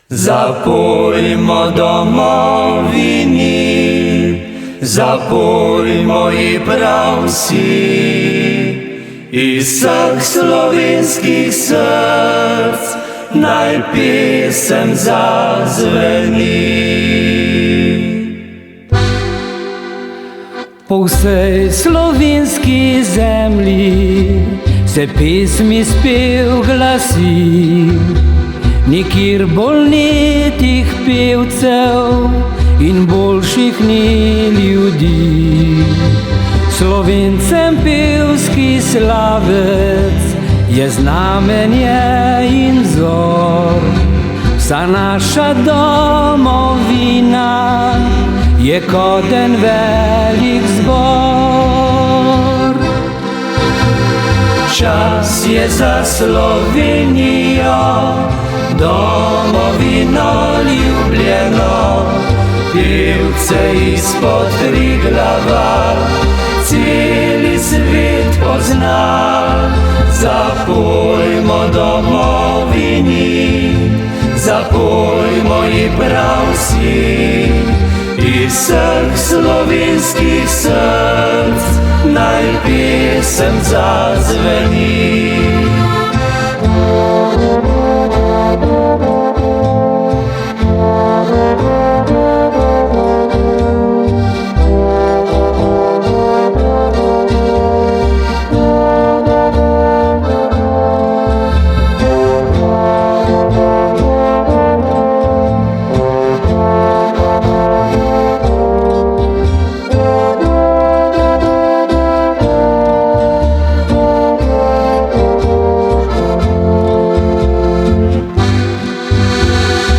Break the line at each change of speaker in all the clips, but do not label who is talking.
Zapojmo domovini, zapojmo ji prav vsi, iz vseh slovenskih src naj pesem zazveni.
Po vsej slovenski zemlji se pesmi spev glasi, nikjer bolj ni tih pevcev in boljših ni ljudi. Slovencem pevski slavec je znamenje in vzor, vsa naša domovina je kot en velik zbor.
Čas je za Slovenijo, domovino ljubljeno, pevce izpod Triglava celi svet pozna. Zapojmo domovini, zapojmo ji prav vsi, iz vseh slovenskih src naj pesem zazveni.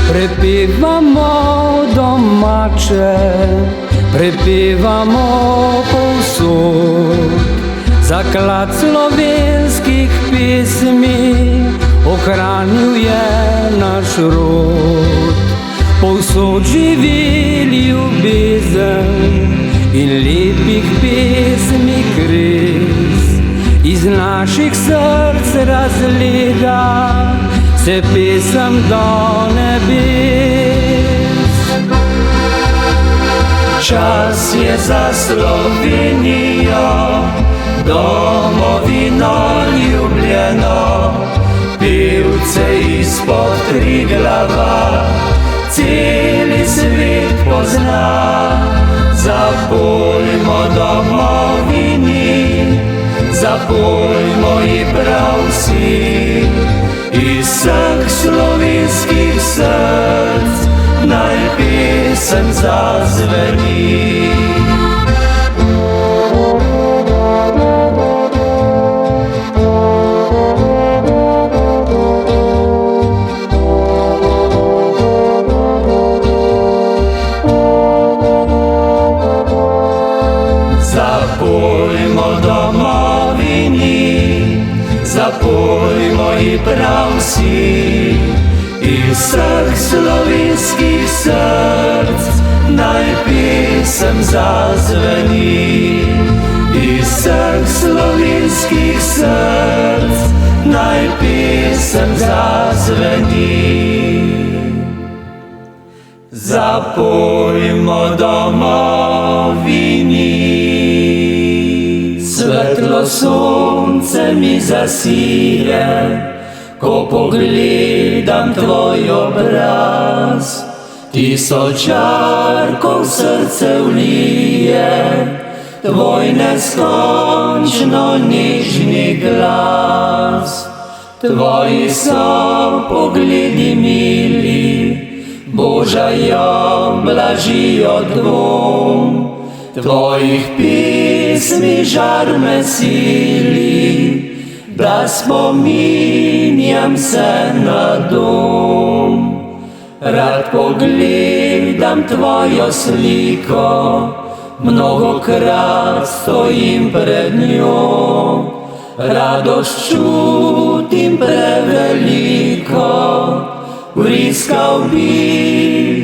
Prepevamo domače, prepevamo povsod, zaklad slovenskih pesmi ohranil je naš rod. Povsod živi ljubezen in lepih pesmi kres, iz naših src razlega se pesem do nebes.
Čas je za Slovenijo, domovino ljubljeno, pevce izpod Triglava celi svet pozna. Zapojmo domovini, zapojmo ji prav vsi, iz vseh slovenskih src naj pesem zazveni. Zapojmo domovini, zapojmo ji prav vsi, iz vseh slovenskih src naj pesem zazveni. Iz vseh slovenskih src naj pesem zazveni. Zapojmo domovini, svetlo sonce mi zasije, ko pogledam tvoj obraz. Tisočarko v srce vlije tvoj neskončno nežni glas. Tvoji so pogledi mili, božajo, blažijo dvom. Tvojih pesmi žar me sili, da spominjam se na dom. Rad pogledam tvojo sliko, mnogokrat stojim pred njo. Radost čutim preveliko, vriskal bi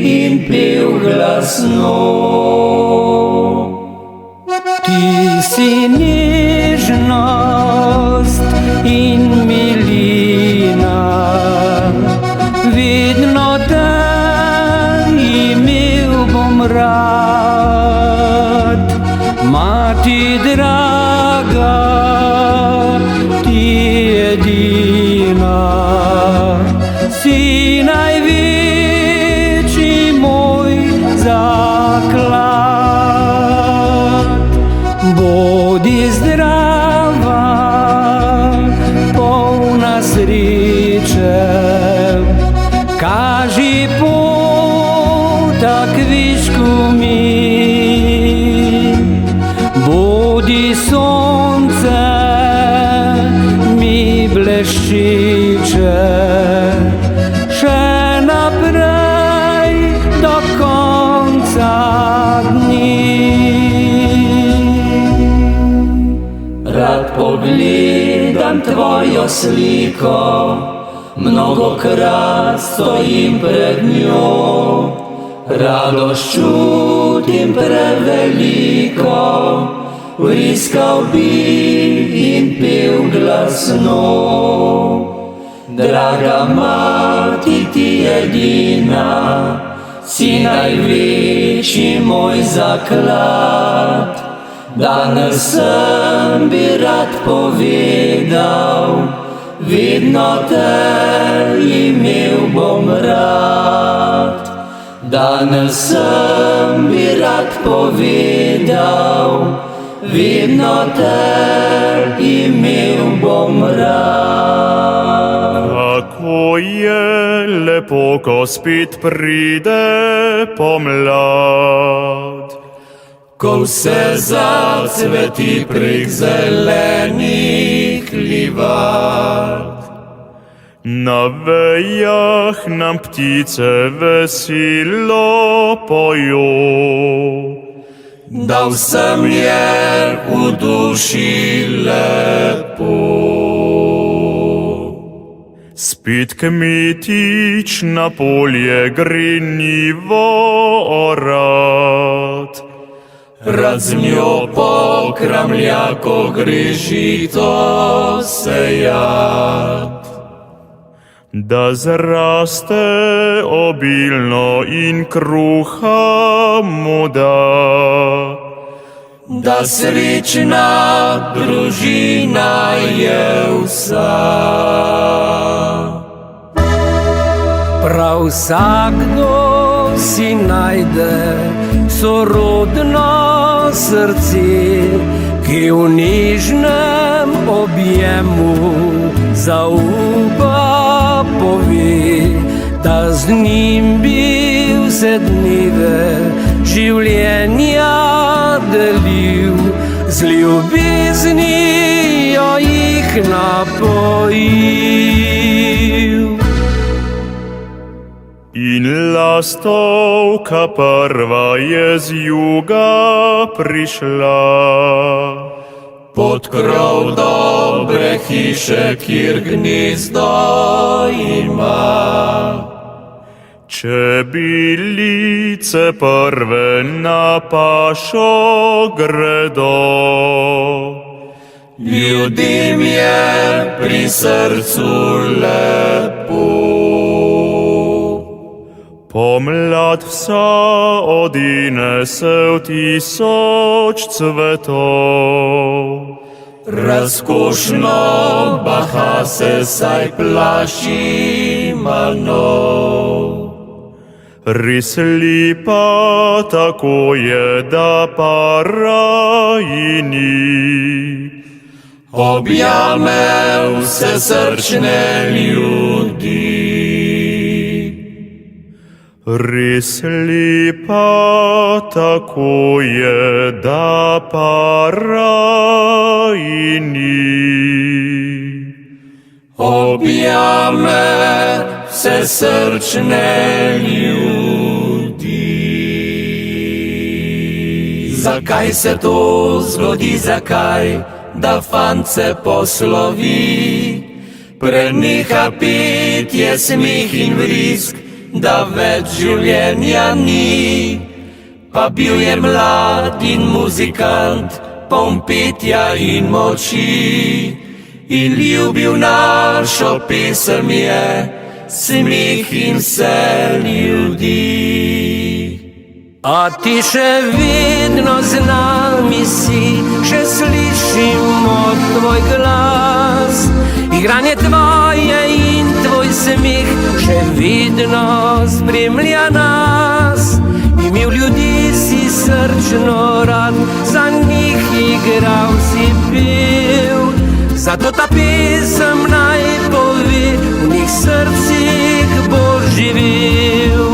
in pel glasno.
Ti si nežnost in milina, vedno te rad. Mati draga, ti jedina, si največji moj zaklad. Bodi zdrava, polna sreče, kaži pot tak višku mi. Bodi sonce mi bleščeče, še naprej do konca dni.
Rad pogledam tvojo sliko, mnogokrat stojim pred njo. Radost čutim preveliko, vriskal bi in pel glasno. Draga mati, ti edina, si največji moj zaklad. Danes sem bi rad povedal, vedno te imel bom rad. Danes sem bi rad povedal, vedno te imel bom rad.
Kako je lepo, ko spet pride pomlad,
ko vse zacveti prek zelenih livad.
na vejah nam ptice veselo pojo.
Da vsem je v duši lepo.
Spet kmetič na polje gre nivo orat,
Rad z njo pokramlja, ko gre žito sejat.
da zraste obilno in kruha mu da.
Da srečna družina je vsa.
Prav vsakdo si najde sorodno srce, ki v nežnem objemu zaupa, pove, da z njim bi vse dneve življenja delil, z ljubeznijo jih napojil.
In lastovka prva je z juga prišla,
Pod krov dobre hiše, kjer gnezdo ima.
če bilice prve na pašo gredo.
Ljudem je pri srcu lepo.
Pomlad vsa odine se v tisoč cvetov.
Razkošno baha se, saj plaši manov.
Res lepa tako je, da para ji ni.
Objame vse srčne ljudi.
Res lepa tako je, da para ji ni.
Objame vse srčne ljudi. Zakaj se to zgodi, zakaj, da fant se poslovi? Preneha petje, smeh in vrisk, da več življenja ni. Pa bil je mlad in muzikant, poln petja in moči. In ljubil našo pesem je, smeh in vse ljudi.
A ti še vedno z nami si, še slišimo tvoj glas. Igranje tvoje in tvoj smeh še vedno spremlja nas. Imel ljudi si srčno rad, za njih igral si pel. Zato ta pesem naj pove, v njih srcih bo živel.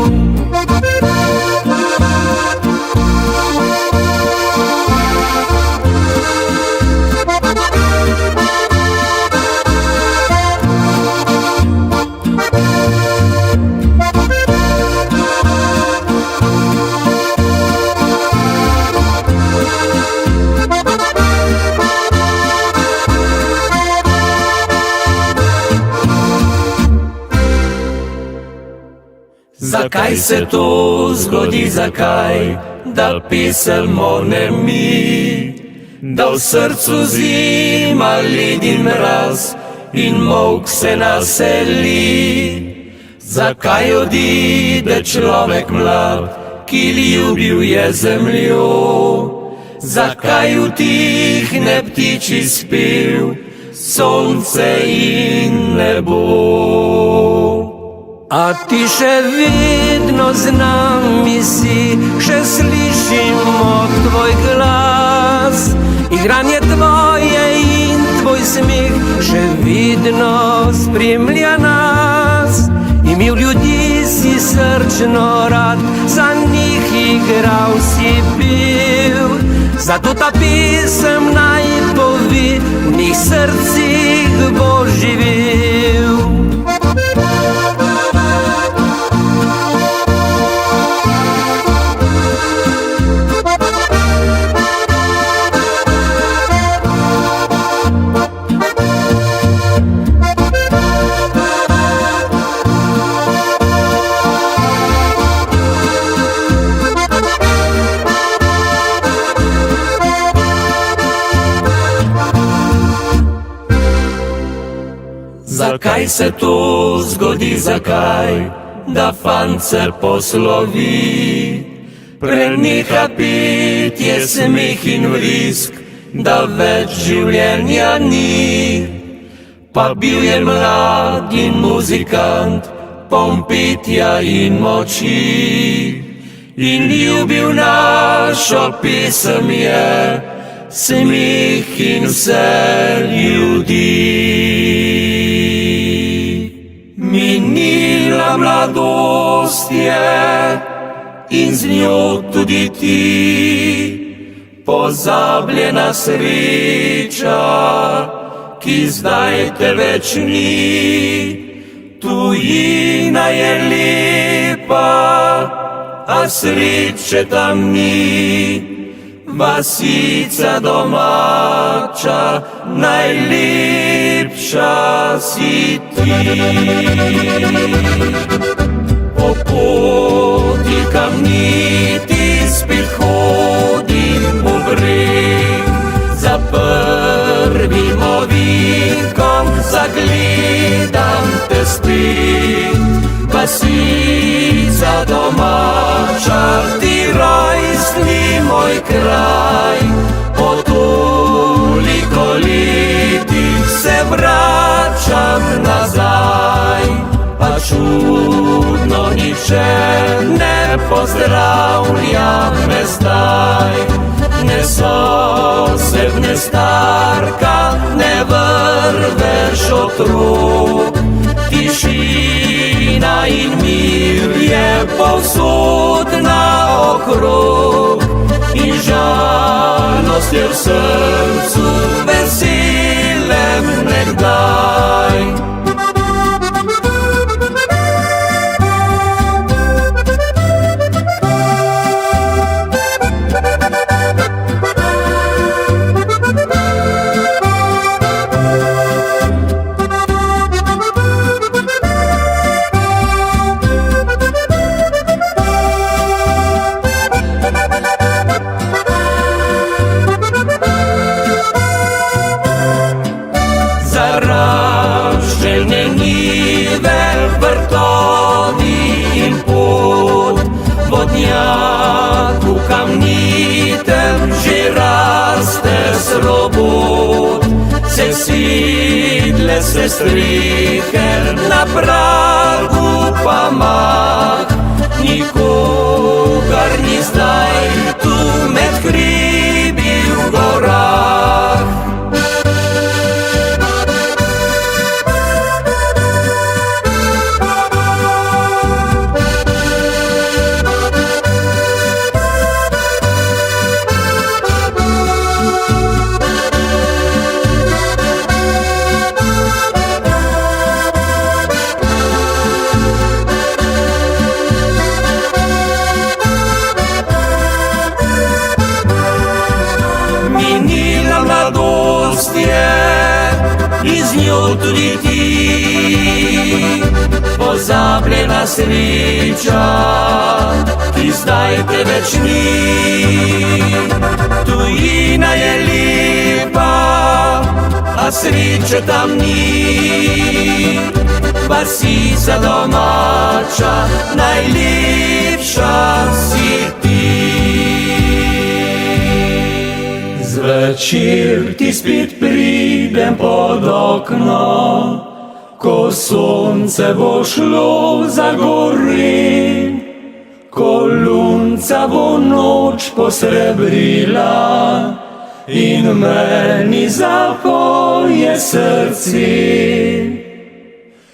Zakaj se to zgodi, zakaj, da pisemo ne mi, da v srcu zima, led in mraz in molk se naseli? Zakaj odide človek mlad, ki ljubil je zemljo? Zakaj utihne ptičji spev, sonce in nebo?
A ti še vedno z nami si, še slišimo tvoj glas. Igranje tvoje in tvoj smeh še vedno spremlja nas. Imel ljudi si srčno rad, za njih igral si pel. Zato ta pesem naj pove, v njih srcih bo živel.
Zakaj se to zgodi, zakaj, da fant se poslovi? Preneha petje, smeh in vrisk, da več življenja ni. Pa bil je mlad in muzikant, poln petja in moči. In ljubil našo pesem je, smeh in vse ljudi. Minila mladost je in z njo tudi ti, pozabljena sreča, ki zdaj te več ni. Tujina je lepa, a sreče tam ni. Vasica domača, najlepša si ti. Po poti kamniti spet hodim v breg, za prvim ovinkom zagledam te spet. Vasica domača, ti rojstni moj kraj, po toliko letih se vračam nazaj. Pa čudno nihče ne pozdravlja me zdaj, ne sosed, ne starka, ne vrvež otrok. Tišina in mir je povsod naokrog in žalost je v srcu veselem nekdaj. se strihelj na pragu pa mah, nikogar ni zdaj tu med hribi v gorah. Mladost je in z njo tudi ti, pozabljena sreča, ki zdaj te več ni. Tujina je lepa, a sreče tam ni, vasica domača, najlepša si ti. Zvečer ti spet pridem pod okno, ko sonce bo šlo za gore, ko lunca bo noč posrebrila in meni zapoje srce.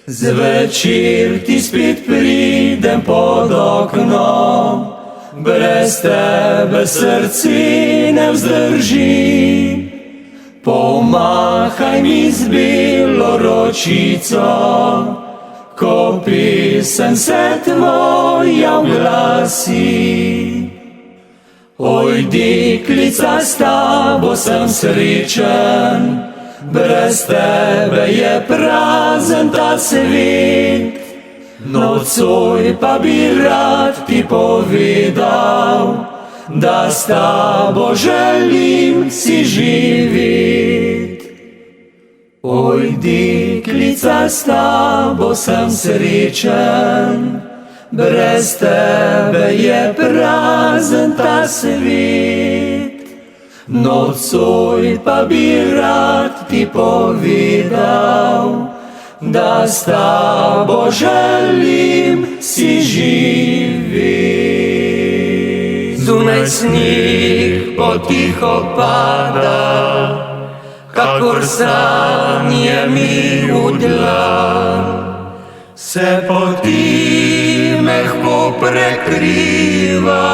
Zvečer ti spet pridem pod okno, brez tebe srce ne vzdrži. Pomahaj mi z belo ročico, ko pesem se tvoja oglasi. Oj, deklica, s tabo sem srečen, brez tebe je prazen ta svet. Nocoj pa bi rad ti povedal, da s tabo želim si živit. Oj, deklica, s tabo sem srečen, brez tebe je prazen ta svet. Nocoj pa bi rad ti povedal, da s tabo želim si živit. Zunaj sneg potiho pada, kakor sanje mi v dlan. Se poti mehko prekriva,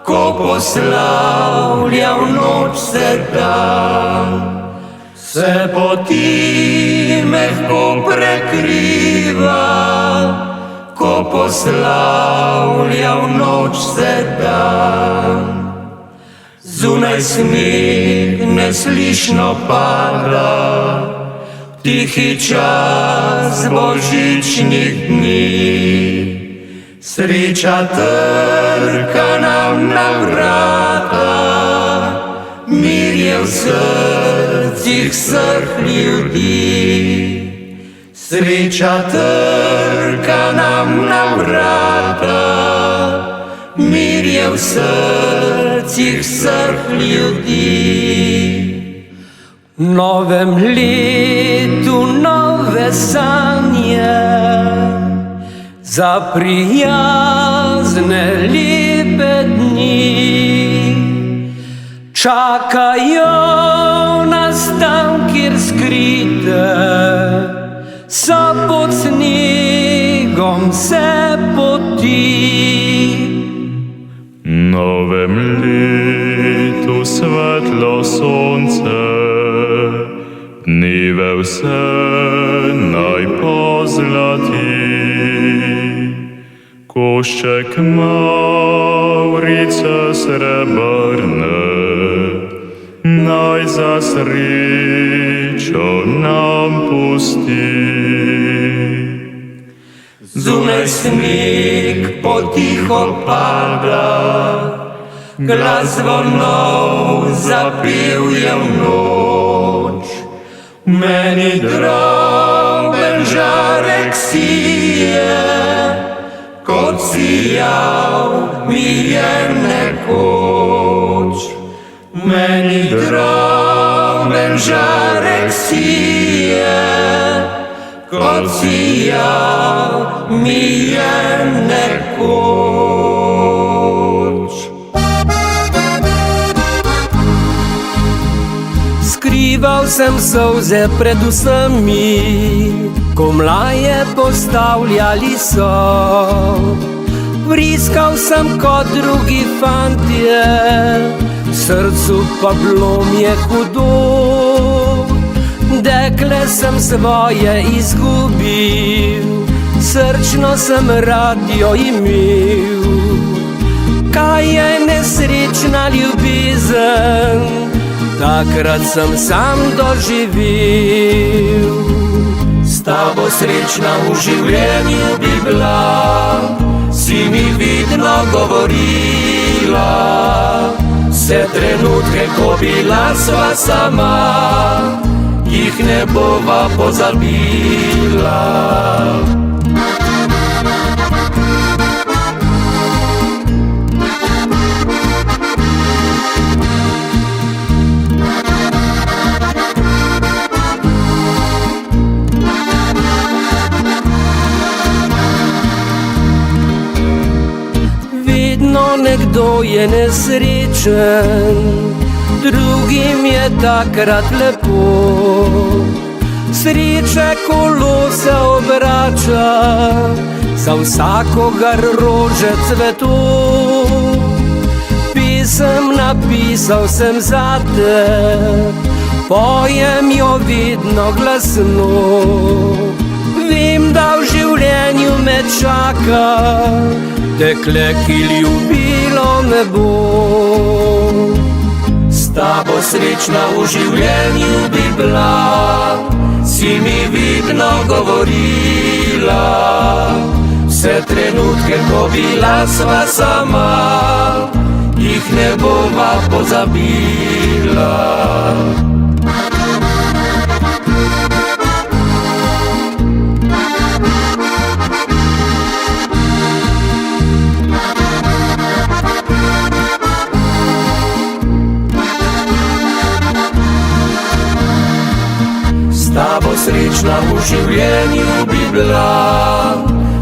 ko poslavlja v noč se dan. Se poti mehko prekriva, ko poslavlja v noč se dan. Zunaj sneg neslišno pada, tihi čas božičnih dni. Sreča trka nam na vrata, mir je v srcih vseh ljudi. Sreča trka nam na vrata, mir je v srcih vseh ljudi.
V novem letu nove sanje, za prijazne lepe dni. Čakajo nas tam, kjer skrite so pod snegom vse poti.
Novem letu svetlo sonce, dneve vse naj pozlati. Košček mavrice srebrne naj za srečo nam pusti.
Zunaj sneg potiho pada, glas zvonov zapel je v noč. Meni droben žarek sije, kot sijal mi je nekoč. Meni droben ten žarek sije, kot sijal mi je nekoč.
Skrival sem solze pred vsemi, ko mlaje postavljali so. Vriskal sem kot drugi fantje, srcu pa bilo mi je hudo. Dekle sem svoje izgubil, srčno sem rad jo imel. Kaj je nesrečna ljubezen, takrat sem sam doživel.
S tabo srečna v življenju bi bila, si mi vidno govorila. Vse trenutke, ko bila sva sama, jih ne bova pozabila.
Nekdo je nesrečen, drugim je takrat lepo. Sreče kolo se obrača, za vsakogar rože cveto. Pisem napisal sem zate, pojem jo vidno glasno. Vem, da v življenju me čaka dekle, ki ljubilo me bo.
S tabo srečna v življenju bi bila, si mi vidno govorila. Vse trenutke, ko bila sva sama, jih ne bova pozabila. S tabo srečna v življenju bi bila,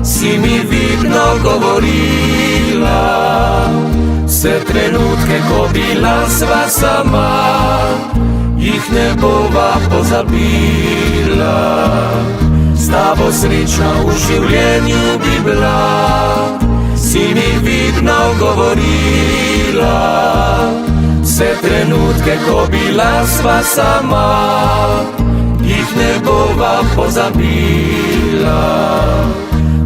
si mi vidno govorila. Vse trenutke, ko bila sva sama, jih ne bova pozabila. S tabo srečna v življenju bi bila, si mi vidno govorila. Vse trenutke, ko bila sva sama, jih ne bova pozabila.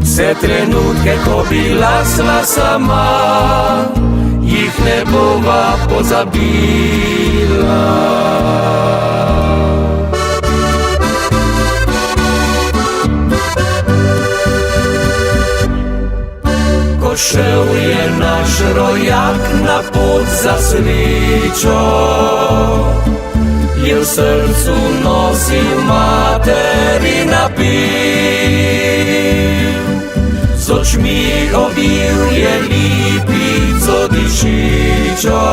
Vse trenutke, ko bila sva sama, jih ne bova pozabila. Ko šel je naš rojak na pot za srečo, je v srcu nosil materi napil. Z očmi ovil je lipico dišičo,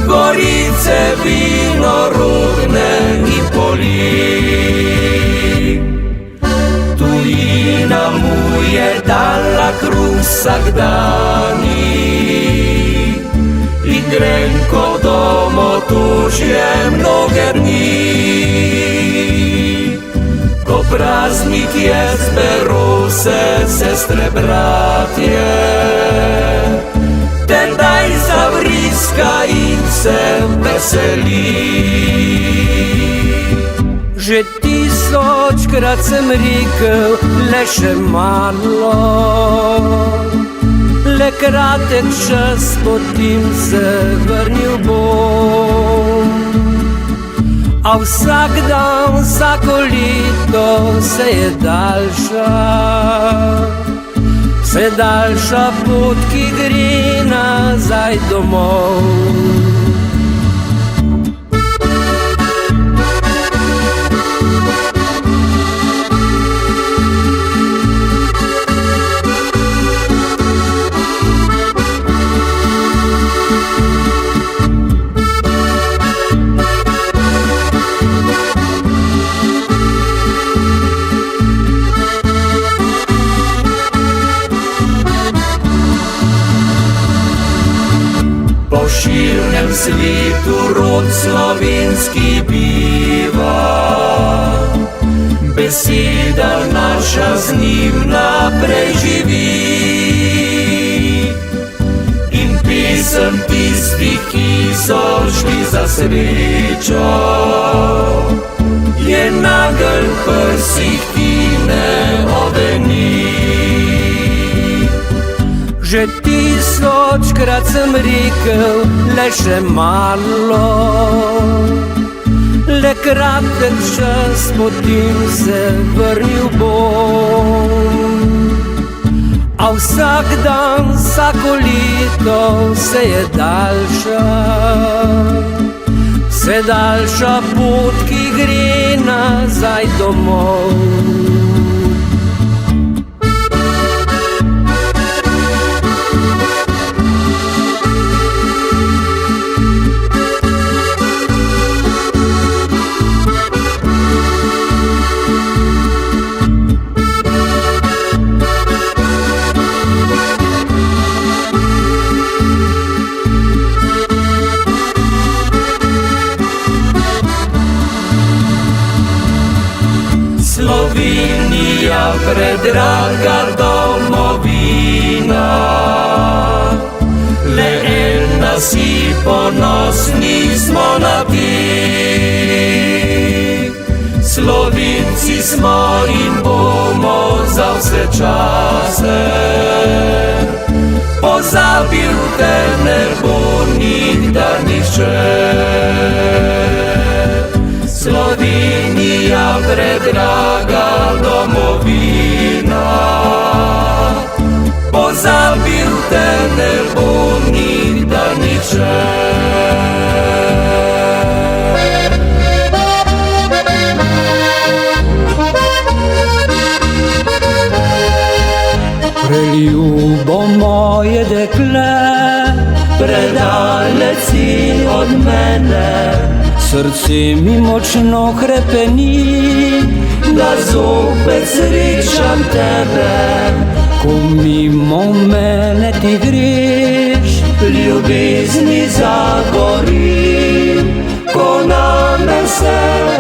gorice, vino, rudne in poli. Tujina mu je dala kruh vsakdanji, in grenko domotožje mnoge dni. Ko praznik je, zberu se sestre, bratje, tedaj zavriska in se veseli.
Že tisočkrat sem rekel, le še malo, le kratek čas, potem se vrnil bom. A vsak dan, vsako leto se je daljša pot, ki gre nazaj domov.
Po širnem svetu rod slovenski biva, beseda naša z njim naprej živi. In pesem tistih, ki so šli za srečo, je nagelj v prsih, ki ne oveni.
Že tisočkrat sem rekel, le še malo, le kratek čas, potem se vrnil bom. A vsak dan, vsako leto se je daljša, se daljša pot, ki gre nazaj domov.
Slovenija, predraga domovina, le ena si, ponosni smo na te. Slovenci smo in bomo za vse čase, pozabil te ne bo nikdar nihče. Slovenija, predraga domovina, pozabil te ne bo nikdar nihče.
Preljubo moje dekle,
predaleč si od mene,
srce mi močno hrepeni,
da zopet srečam tebe.
ko mimo mene ti greš,
Ljubezni zagorim, ko name se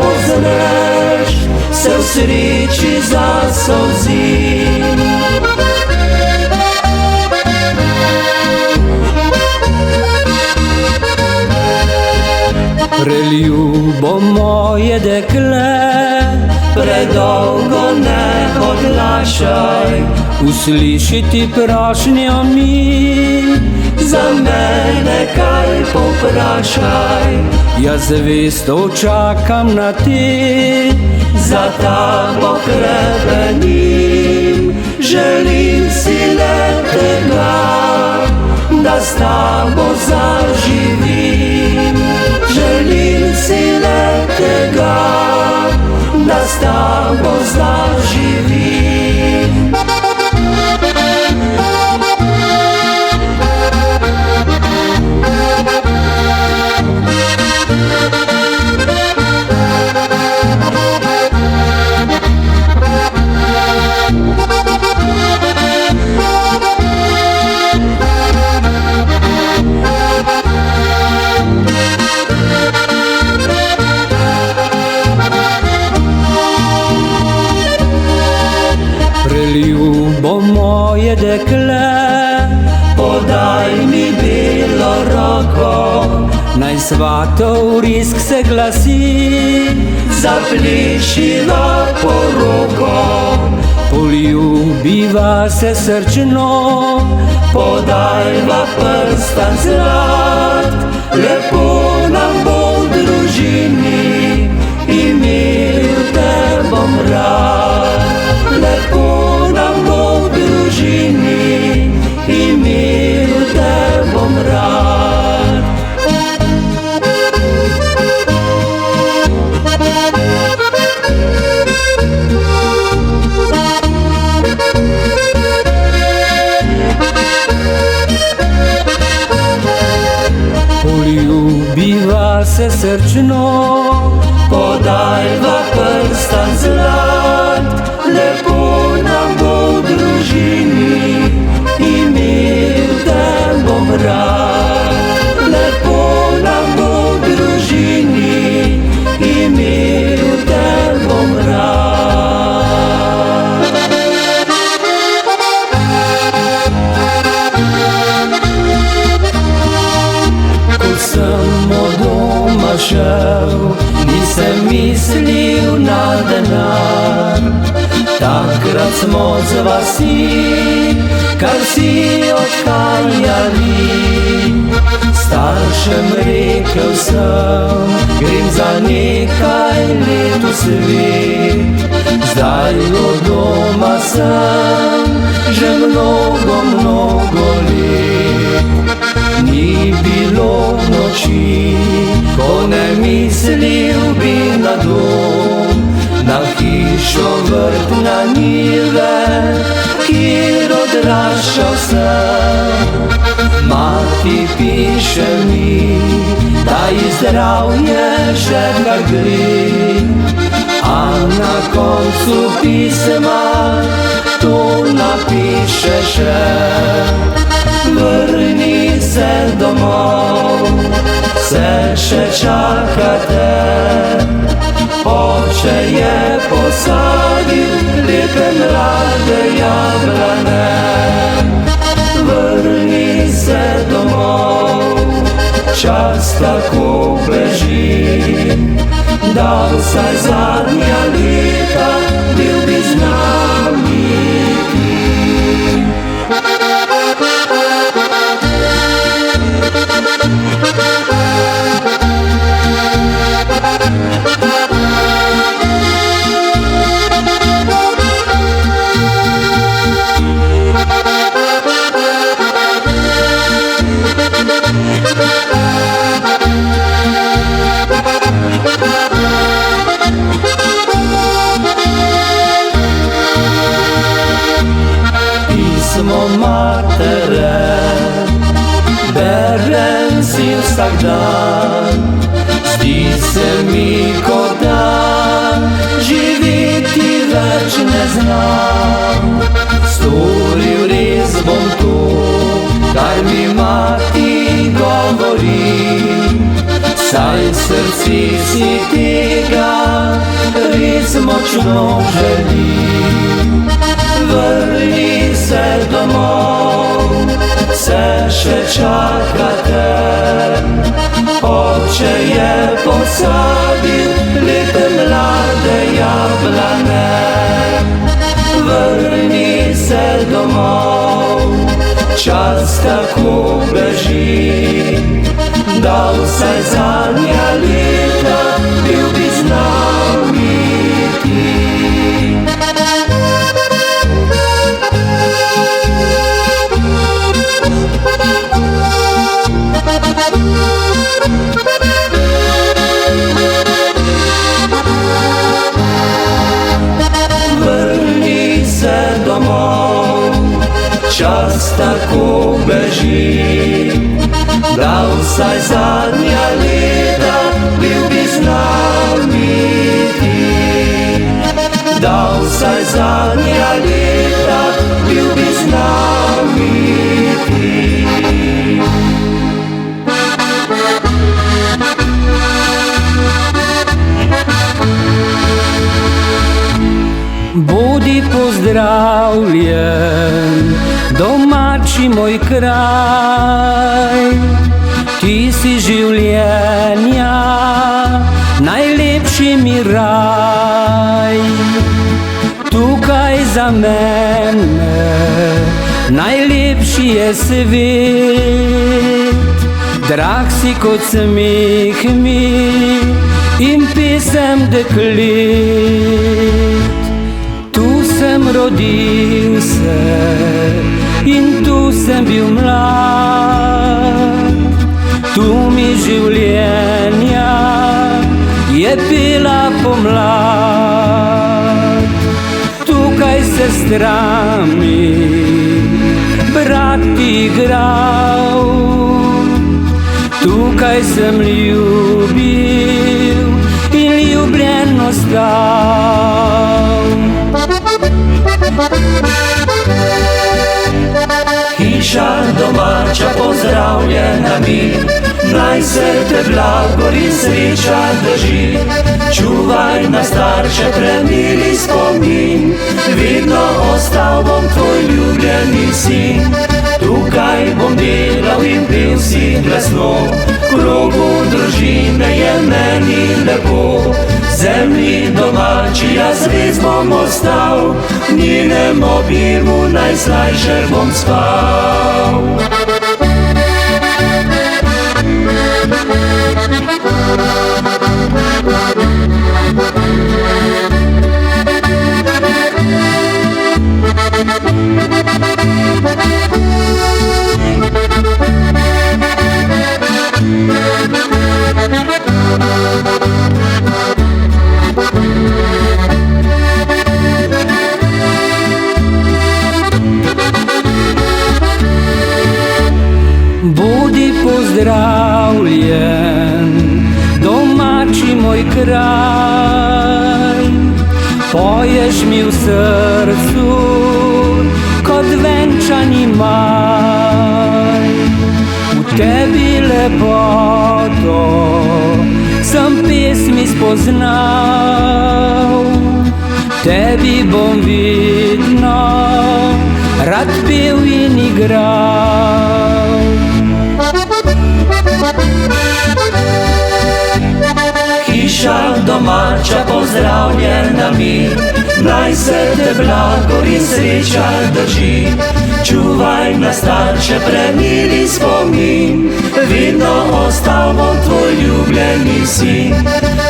ozreš, se v sreči zasolzim.
preljubo moje dekle,
Predolgo ne odlašaj,
uslišiti prošnjo mi,
za mene kaj povprašaj.
jaz vesto čakam na te,
Za tabo krepenim, želim si le tega, da s tabo zaživim. Želim si le tega, da s tabo zaživim.
preljubo moje dekle,
Podaj mi belo roko,
naj svatov risk se glasi,
zaplešiva poroko.
poljubiva se srčno,
Podajva prstan zlat, lepo nam bo v družini, imel te bom rad. Lepo nam bo v družini, imel te bom rad.
poljubiva se srčno,
Podajva prstan zlat, lepo nam bo v družini, imel te bom rad.
smo z vasi, kar si odhaljali. Staršem rekel sem, grem za nekaj let v svet. Zdaj od doma sem že mnogo let. Ni bilo noči, ko ne mislil bi na dom, na hišo, vrt, na njive, kjer odraščal sem. Mati piše mi, da ji zdravje še kar gre, a na koncu pisma to napiše še: vrni se domov, vse še čakate. Oče je posadil lepe mlade jablane. Vrni se domov, čas tako beži, da vsaj zadnja leta bil bi z nami ti. Pismo matere berem si vsak dan. Zdi se mi, kot da živeti več ne znam. Storil res bom to, kar mi mati govori, saj srci si tega res močno želi. Vrni se domov, vse še čakate. Oče je posadil lepe mlade jablane. Vrni se domov, čas tako beži, da vsaj zadnja leta bil bi z nami ti. Vrni se domov, čas tako beži, da vsaj zadnja leta bil bi z nami ti. Da vsaj zadnja leta bil bi z nami ti. Bodi pozdravljen, domači moj kraj. Ti si življenja najlepši mi raj. Tukaj za mene najlepši je svet. Drag si kot smeh mi in pesem deklet. Tu sem rodil se in tu sem bil mlad. Tu mi življenja je pela pomlad. Tukaj se sestrami brat igral. Tukaj sem ljubil in ljubljen ostal.
Hiša domača pozdravljena mi, naj se te blagor in sreča drži. Čuvaj na starše premili spomin, vedno ostal bom tvoj ljubljeni sin. Tukaj bom delal in pel si glasno, v krogu družine je meni lepo. Z zemlji domači, jaz res bom ostal, v njenem objemu najslajše bom spal.
Budi pozdravljen, domači moj kraj, poješ mi v srcu kot venčani maj. V tebi lepoto sem pesmi spoznal, tebi bom vidno rad pel in igral.
Hiša domača, pozdravljena mi, naj se te blagor in sreča drži. Čuvaj na starše premili spomin, vedno ostal bom tvoj ljubljeni sin.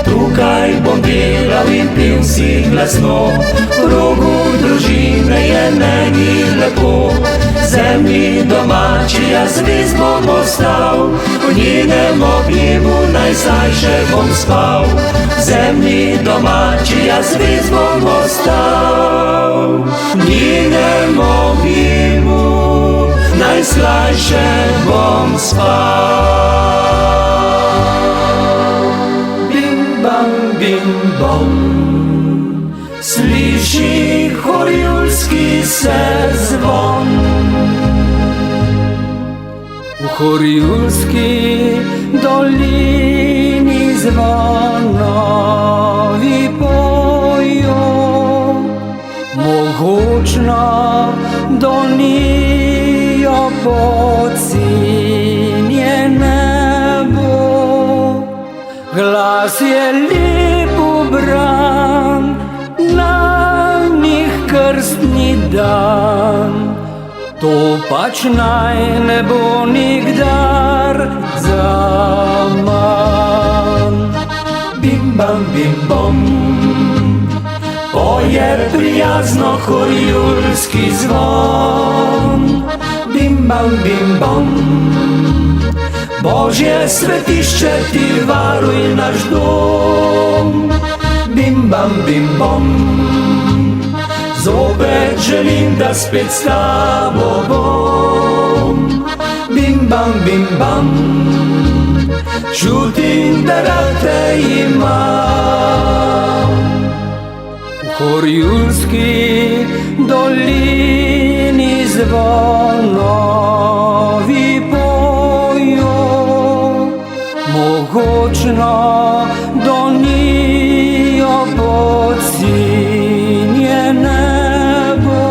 Tukaj bom delal in pil si glasno, v rogu družine je meni lepo. Zemlji domači, jaz res bom ostal, v njenem objemu najslajše bom spal. Zemlji domači, jaz res bom ostal, v njenem objemu najslajše bom spal. Bim bam, bim bom, sliši horjulski se zvon.
V Horjulski dolini zvonovi pojo, mogočno donijo pocinje nebo. Glas je lep ubran, na njih krstni dan, to pač naj ne bo nikdar zaman.
Bim bam, bim bom, poje prijazno horjulski zvon. Bim bam, bim bom, Božje svetišče ti varuj naš dom. Bim bam, bim bom, zopet želim, da spet s tabo bom. Bim bam, čutim, da rad te imam.
V Horjulski dolini zvonovi pojo, mogočno donijo pocinje nebo.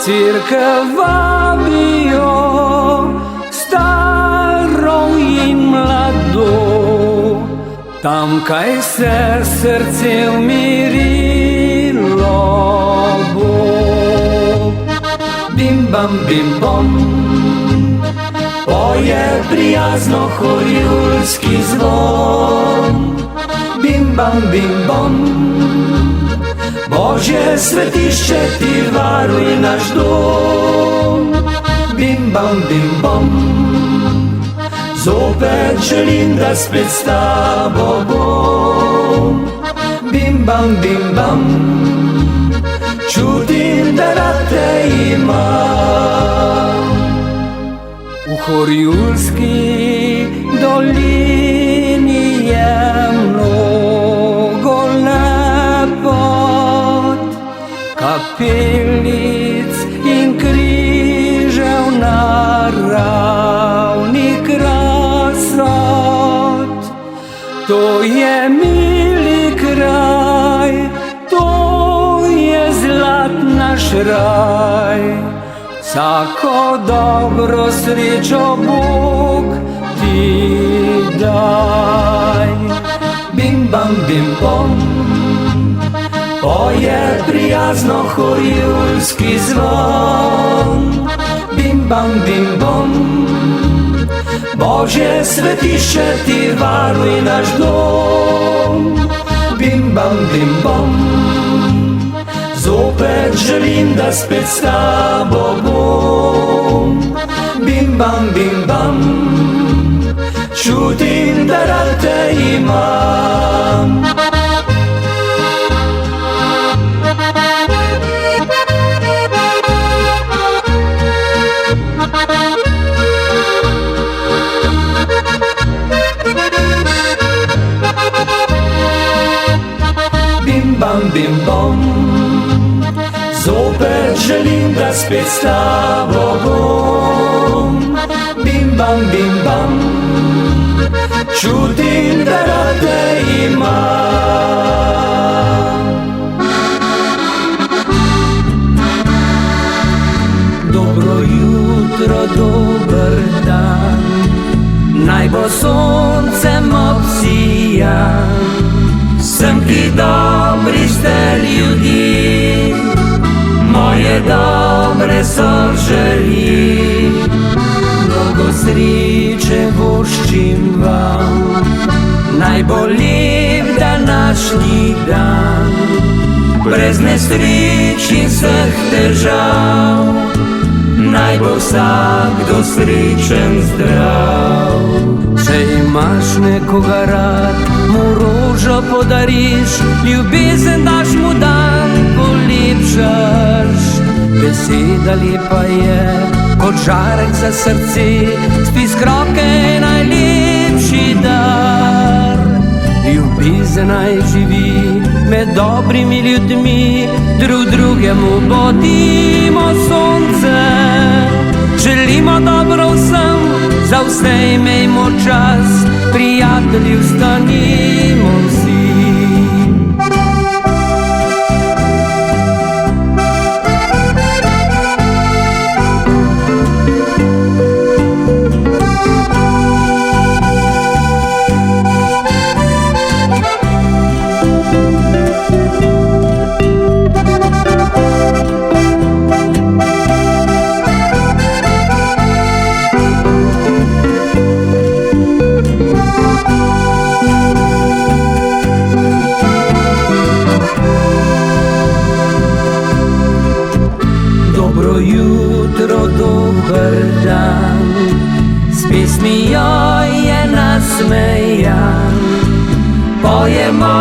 Cerkev vabijo staro in mlado, tamkaj se srce umirilo bo.
Bim bom, poje prijazno horjulski zvon. Bim bom, Božje svetišče ti varuj naš dom. Bim bom, zopet želim, da spet s tabo bom. Bim bam, čutim, da rad te imam.
V Horjulski dolini je mnogo lepot, kapelic in križev naravnih krasot. To je mili kraj, to je zlat naš raj, vsako dobro srečo Bog ti daj. Bim bim bom, poje prijazno horjulski zvon. Bim bom, Božje svetišče ti varuj naš dom. Bim bom, zopet želim, da spet s tabo bom. Bim bam, čutim, da rad te imam. Bim bom, zopet želim, da spet s tabo bom. Bim bam, čutim, da rad te imam. Dobro jutro, dober dan, naj bo soncem obsijan. Sem ki dobri ste ljudi, moje dobre so želji. Mnogo sreče voščim vam, naj bo lep današnji dan. Brez nesreč in vseh težav, naj bo vsakdo srečen, zdrav. Če imaš nekoga rad, mu rožo podariš, ljubezen daš mu dan, polepšaš. Beseda lepa je, kot žarek za srce, stisk roke je najlepši dar. Ljubezen naj živi med dobrimi ljudmi, drug drugemu bodimo sonce. Želimo dobro vsem, za vse imejmo čas, prijatelji vstanimo vsi. Dobro jutro, dober dan, s pesmijo je nasmejan. Pojemo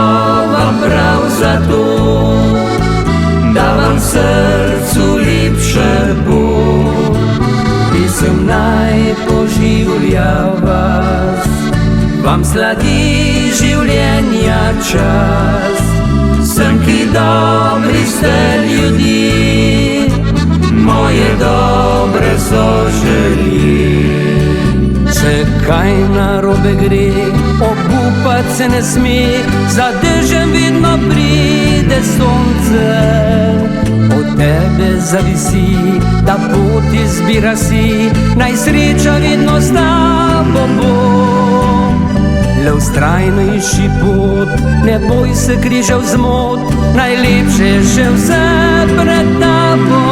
vam prav zato, da vam srcu lepše bo. Pesem naj poživlja vas, vam sladi življenja čas. Sem ki dobri ste ljudi, moje dobre so želji. Če kaj narobe gre, obupat se ne sme, za dežem vedno pride sonce. Od tebe zavisi, da pot izbira si, naj sreča vedno s tabo bo. Le vztrajno išči pot, ne boj se križev zmot, najlepše je še vse pred tabo.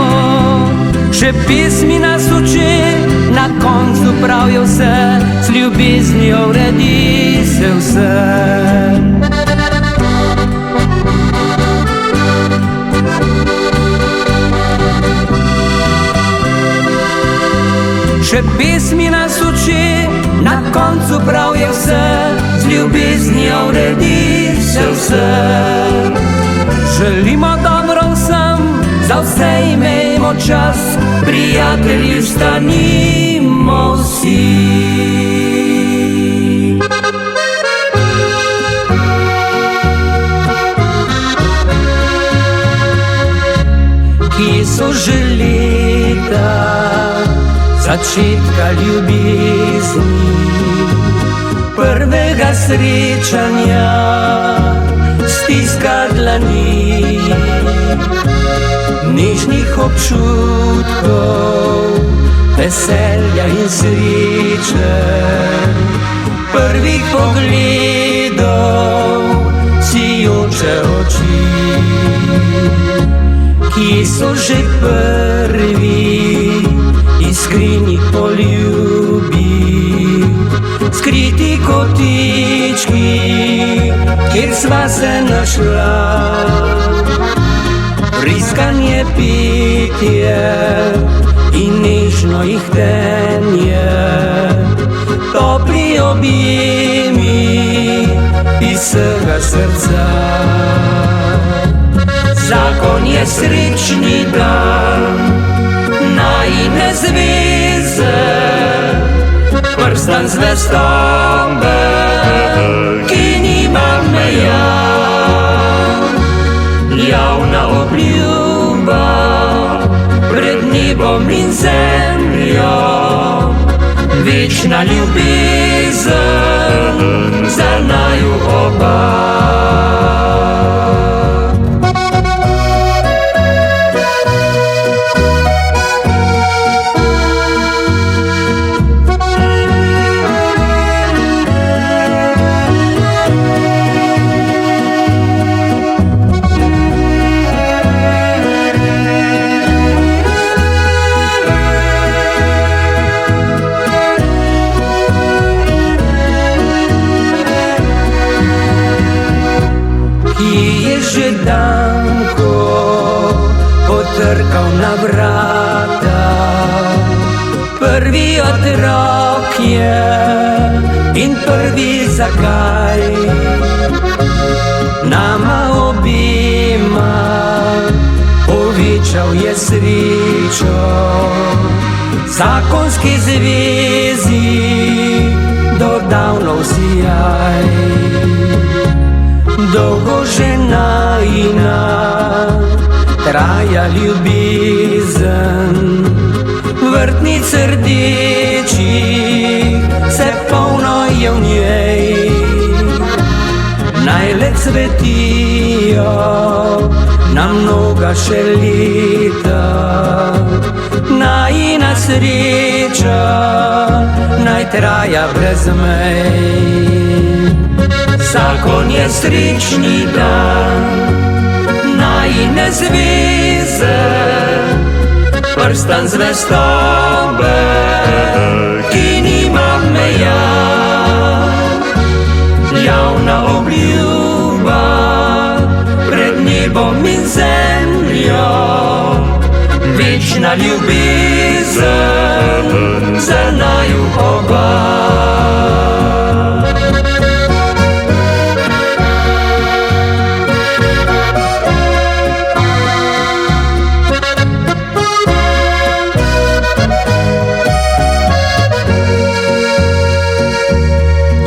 Še pesmi nas uči, na koncu pravijo vse, s ljubeznijo uredi se vse. Še pesmi nas uči, na koncu pravijo vse, s ljubeznijo uredi se vse. Želimo dobro vsem, za vse imejmo čas, prijatelji vstanimo vsi. Kje so že leta začetka ljubezni, prvega srečanja, stiska dlani, nežnih občutkov, veselja in sreče, prvih pogledov, naše oči, ki so že prvi iskreni poljubi, skriti kotički, kjer sva se našla. Vriskanje pitje in nežno ihtenje, topli objemi iz vsega srca. Zakon je srečni dan najine zveze, prstan zvestobe, ki nima meja. Javna obljuba pred nebom in zemljo, večna ljubezen za naju oba. Že Danko potrkal na vrata, prvi otrok je in prvi zakaj. Nama obima povečal je srečo, zakonski zvezi dodal nov sijaj. Dolgo že najina traja ljubezen, vrtnic rdečih se polno je v njej. Naj le cvetijo na mnoga še leta, najina sreča naj traja brez mej. Zakon je srečni dan najine zveze, prstan zvestobe, ki nima meja. Javna obljuba pred nebom in zemljo, večna ljubezen za naju oba.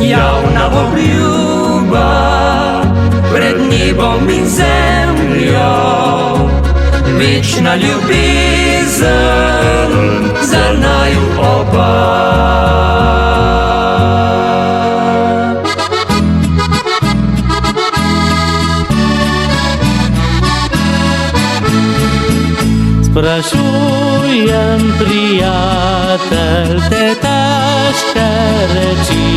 Javna obljuba pred nebom in zemljo, večna ljubezen za naju oba.
Sprašujem, prijatelj, te težke reči,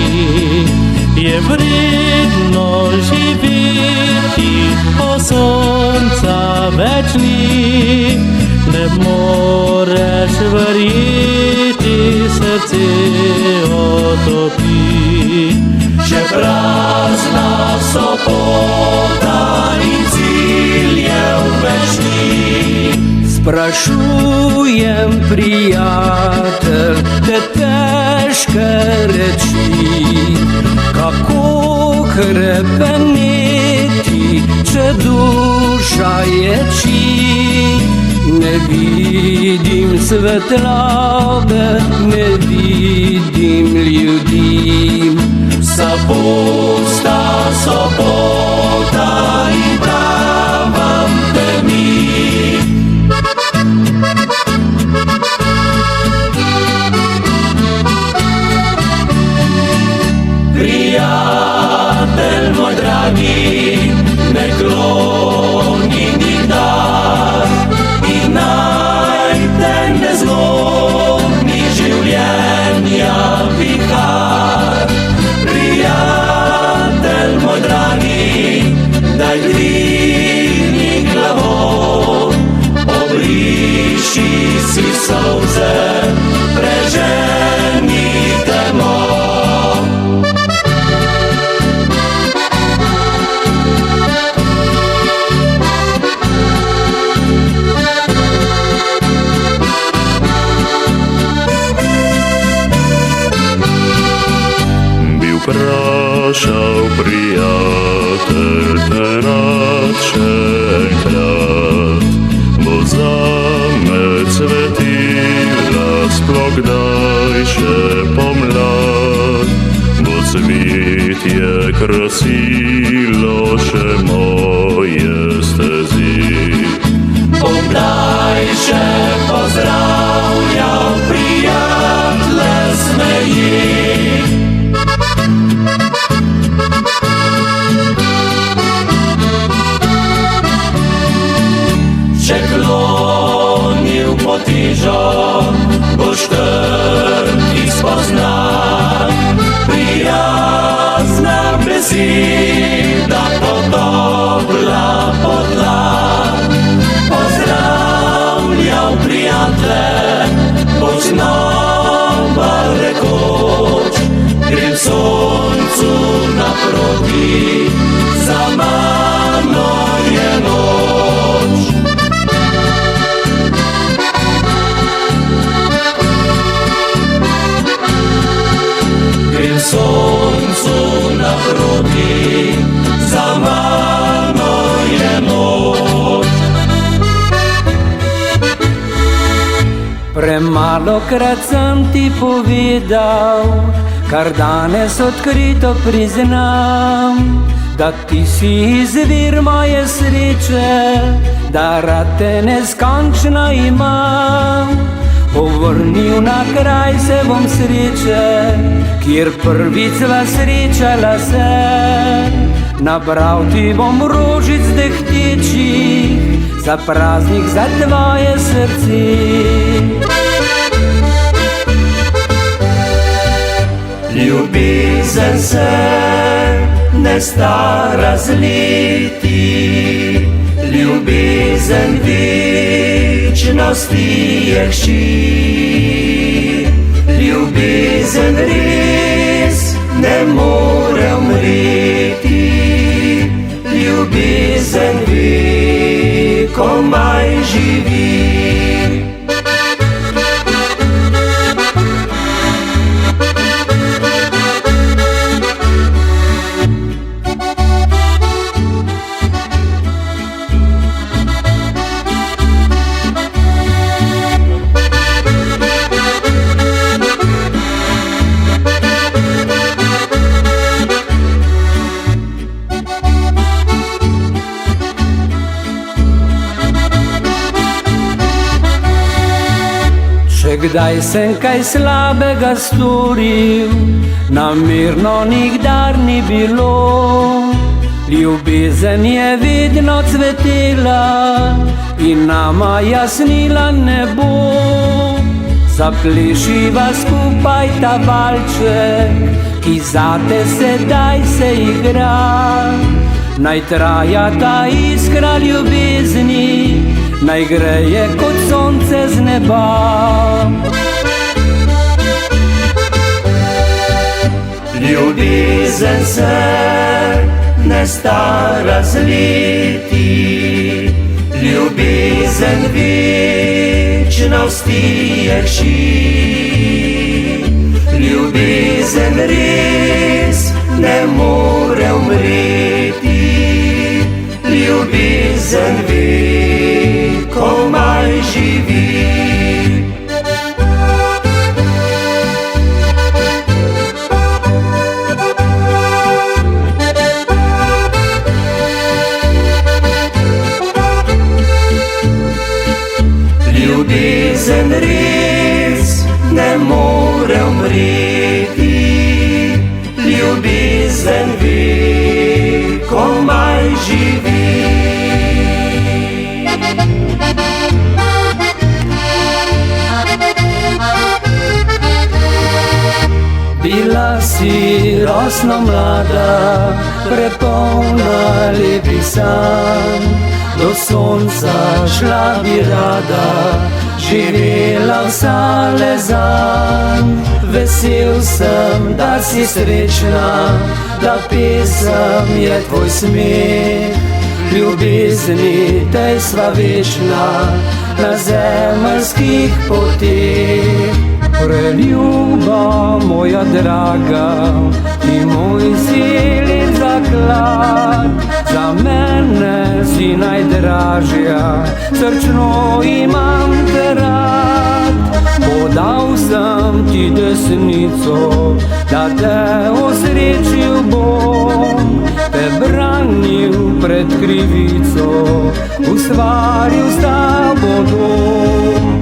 je vredno živeti, ko sonca več ni. Ne moreš verjeti, srce otopi.
Še prazna sobota in ciljev več ni.
Sprašujem, prijatelj, te težke reči, kako hrepeneti, če duša ječi. Ne vidim svetlobe, ne vidim ljudi.
Vsa pusta sobota in pravam temi. Prijatelj moj dragi, ne kloni nikdar in naj te ne zlomi življenja vihar. Prijatelj moj dragi, daj solze preženitemo.
Vprašal prijatelj te rad še enkrat, bo zame cvetila sploh kdaj še pomlad, bo cvetje krasilo še moje stezi.
Bom kdaj še pozdravljal prijatelje smeji. Če klonil potižo, boš trki spoznan, prijazna beseda potopla podlan. Pozdravljal prijatelje, boš znova rekoč, grem soncu naproti, za mano je noč. Grem soncu naproti, za mano je noč.
Premalokrat sem ti povedal, kar danes odkrito priznam, da ti si izvir moje sreče, da rad te neskončno imam. Povrnil na kraj se bom sreče, kjer prvič sva srečala se. Nabral ti bom rožic dehtečih, za praznik za tvoje srce.
Ljubezen se ne stara z leti, ljubezen večnosti je hči. Ljubezen res ne more umreti, ljubezen vekomaj živi.
Če kdaj sem kaj slabega storil, namerno nikdar ni bilo. Ljubezen je vedno cvetela in nama jasnila nebo. Zaplešiva skupaj ta valček, ki zate sedaj se igra. Naj traja ta iskra ljubezni, naj greje kot sonce z neba.
Ljubezen se ne stara z leti, ljubezen večnosti je hči. Ljubezen res ne more umreti, ljubezen vekomaj živi. Ljubezen res ne more umreti, ljubezen vekomaj živi.
Bila si rosno mlada, prepolna lepih sanj, do sonca šla bi rada, živela vsale zanj. Vesel sem, da si srečna, da pesem je tvoj smeh. Ljubezni tej sva večna na zemeljskih poteh. Preljuba moja draga, ti moj silin zaklad, za mene si najdražja, srčno imam te rad. Podal sem ti desnico, da te osrečil bom, te branil pred krivico, ustvaril s tabo dom.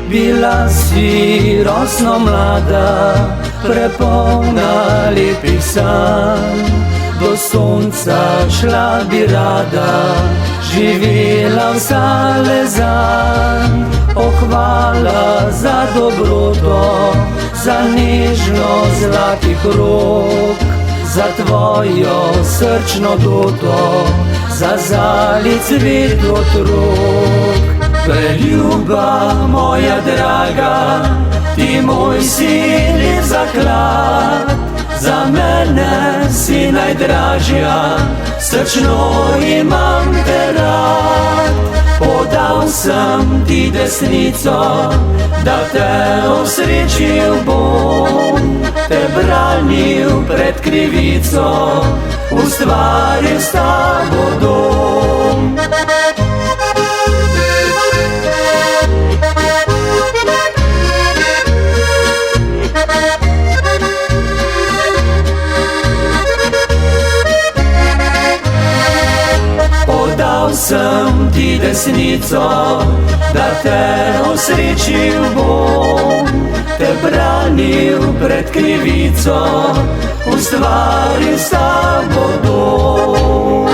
Bila si rosno mlada, prepolna lepih sanj. Do sonca šla bi rada, živela vsale zanj. O hvala za dobroto, za nežnost zlatih rok, za tvojo srčno doto, za zalic cvet otrok. Preljuba moja draga, ti moj silin zaklad, za mene si najdražja, srčno imam te rad. Podal sem ti desnico, da te osrečil bom, te branil pred krivico, ustvaril s tabo dom. Podal sem ti desnico, da te osrečil bom, te branil pred krivico, ustvaril s tabo dom.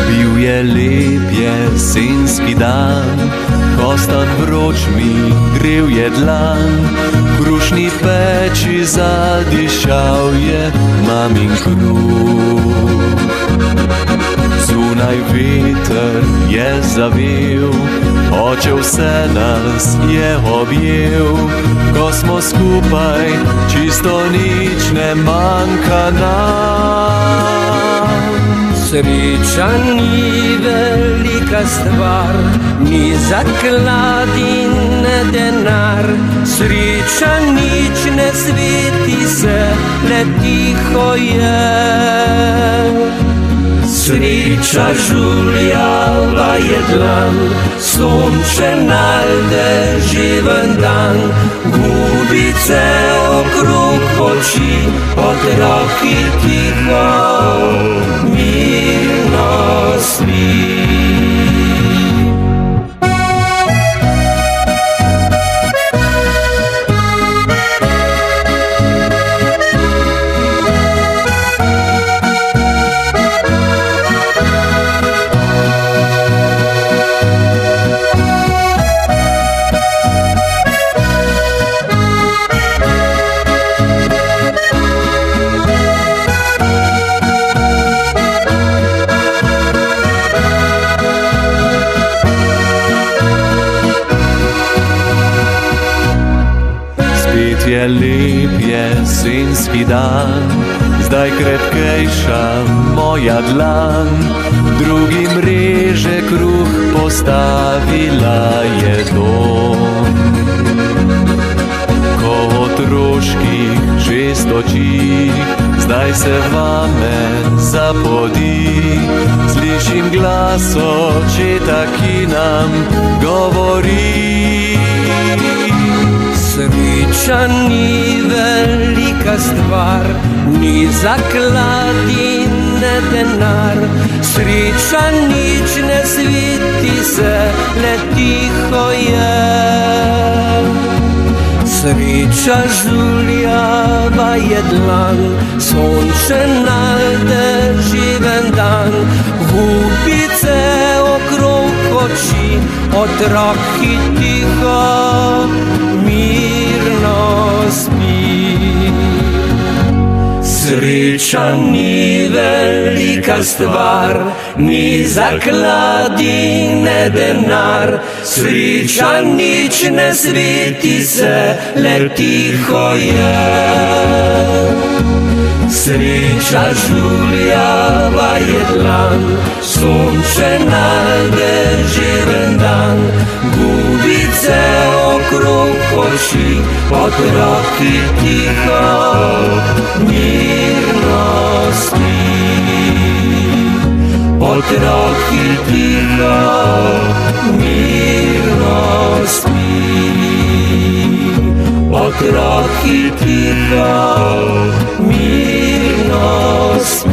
Bil je lep jesenski dan, kostan vroč mi grel je dlan, v krušni peči zadišal je mamin kruh. Zunaj veter je zavel, oče vse nas je objel, ko smo skupaj, čisto nič ne manjka nam.
Sreča ni velika stvar, ni zaklad in ne denar. Sreča nič ne sveti se, le tiho je. Sreča žuljava je dlan, sončen al deževen dan, gubice okrog oči, otroki tiho mirno spi.
Je lep jesenski dan, zdaj krepkejša moja dlan, drugim reže kruh, postavila je dom. Ko otroških 6 oči, zdaj se vame zapodi, slišim glas očeta, ki nam govori.
Sreča ni velika stvar, ni zaklad in ne denar, sreča nič ne sveti se, le tiho je. Sreča žuljava je dlan, sončen deževen dan, gubice okrog oči, otroki tiho, mirno spi. Sreča ni velika stvar, ni zakladi ne denar, sreča nič ne sveti se, le tiho je. Sreča žuljava je dlan, sončena deževen dan, gubice okrog oči, otroki tiho, mirno spi. Otroki tiho, mirno spi. Otroki tiho, mirno spi.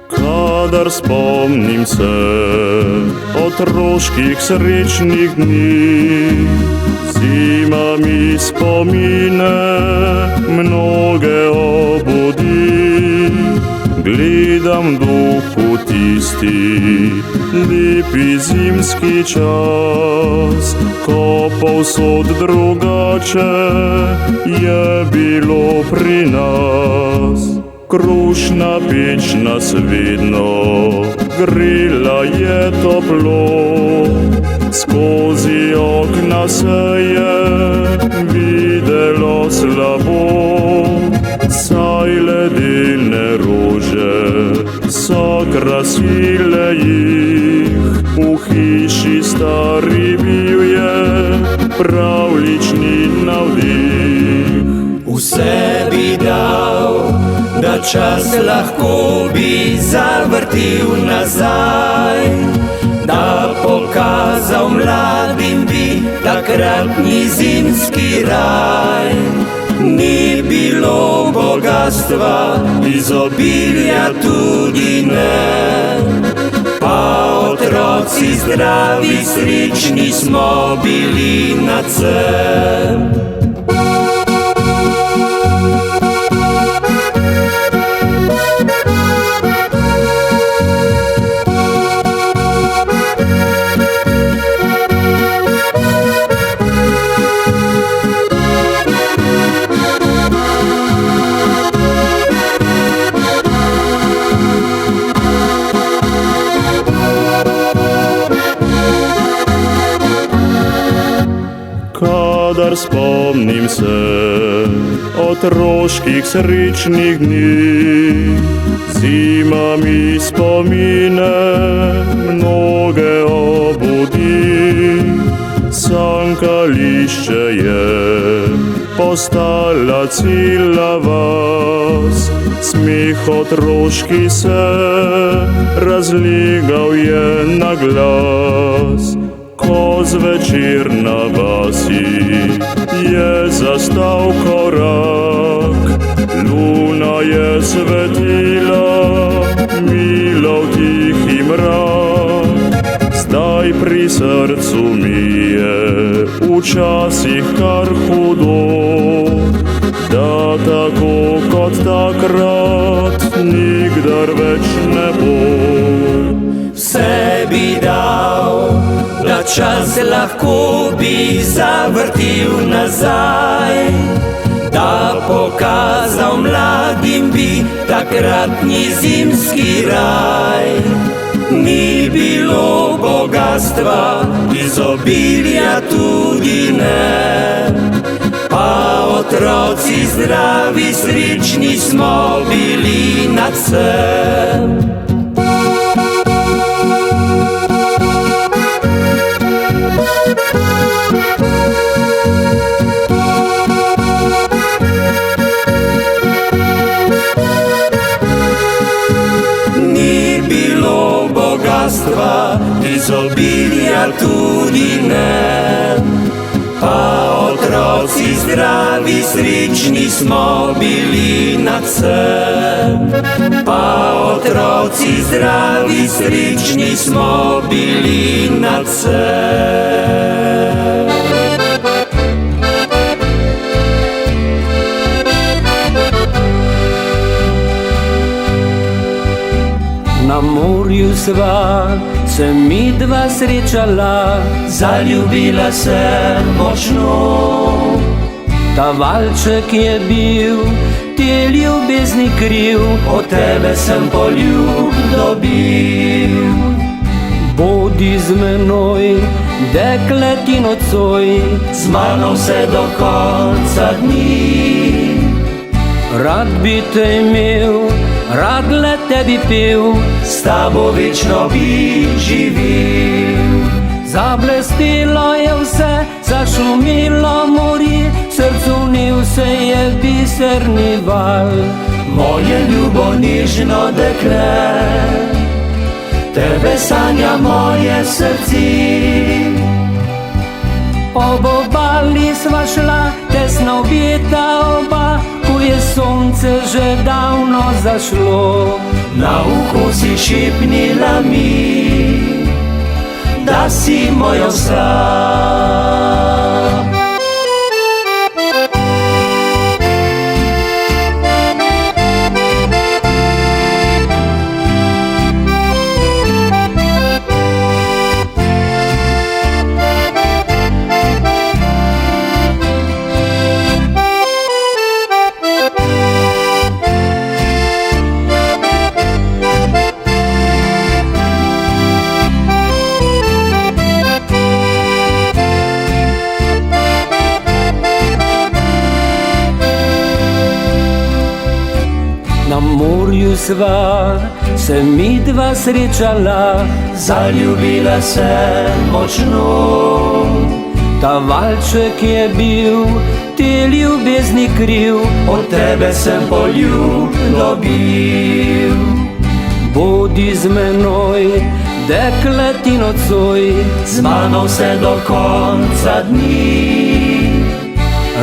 Kadar spomnim se otroških srečnih dni, zima mi spomine mnoge obudi. Gledam duhu tisti lepi zimski čas, ko povsod drugače je bilo pri nas. Krušna peč nas vedno grela je toplo, skozi okna se je videlo slabo. Saj ledene rože so krasile jih, v hiši stari bil je pravlični navdih.
Vse bi dal, da čas lahko bi zavrtil nazaj, da pokazal mladim bi takratni zimski raj. Ni bilo bogatstva, izobilja tudi ne, pa otroci zdravi, srečni smo bili nadvse.
Kadar spomnim se otroških srečnih dni, zima mi spomine mnoge obudi. Sankališče je postala cela vas, smeh otroški se razlegal je na glas. Ko zvečer na vasi je zastal korak, luna je svetila, milo v tihi mrak. Zdaj pri srcu mi je včasih kar hudo, da tako kot takrat nikdar več ne bo.
Vse bi dal, da čas lahko bi zavrtil nazaj, da pokazal mladim bi takratni zimski raj. Ni bilo bogatstva, izobilja tudi ne, pa otroci zdravi, srečni smo bili nadvse. Ni bilo bogatstva, izobilja tudi otroci zdravi, srećni smo bili nad vse. Pa otroci zdravi, srećni smo bili nad vse.
Na morju sva se mi dva srečala,
Zaljubila se močno.
ta valček je bil te ljubezni kriv,
Od tebe sem poljub dobil.
bodi z menoj, dekle ti nocoj,
Z mano vse do konca dni.
rad bi te imel, rad le tebi pel,
S tabo večno bi živil.
zablestilo je vse, zašumilo morje, srcu vnel se je biserni val.
Moje ljubo nežno dekle, tebe sanja moje srce.
Ob obali sva šla, tesno objeta oba, ko je sonce že davno zašlo.
Na uho si šepnila mi, da si moj vsa.
Na morju sva se mi dva srečala,
Zaljubila se močno.
ta valček je bil te ljubezni kriv,
Od tebe sem poljub dobil.
bodi z menoj, dekle ti nocoj,
Z mano vse do konca dni.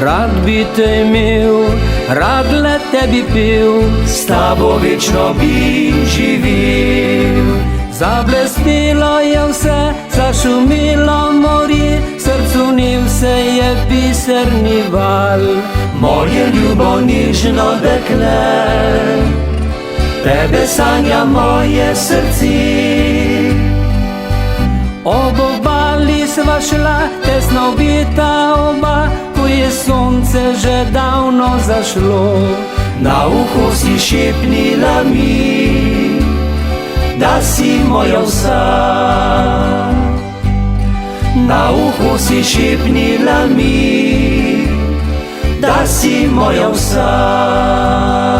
rad bi te imel, rad le tebi pel,
S tabo večno bi živil.
zablestilo je vse, zašumilo morje, srcu vnel se je biserni val.
Moje ljubo nežno dekle, tebe sanja moje srce.
Ob obali sva šla, tesno objeta oba, ko je sonce že davno zašlo.
Na uho si šepnila mi, da si moja vsa. Na uho si šepnila mi, da si moja vsa.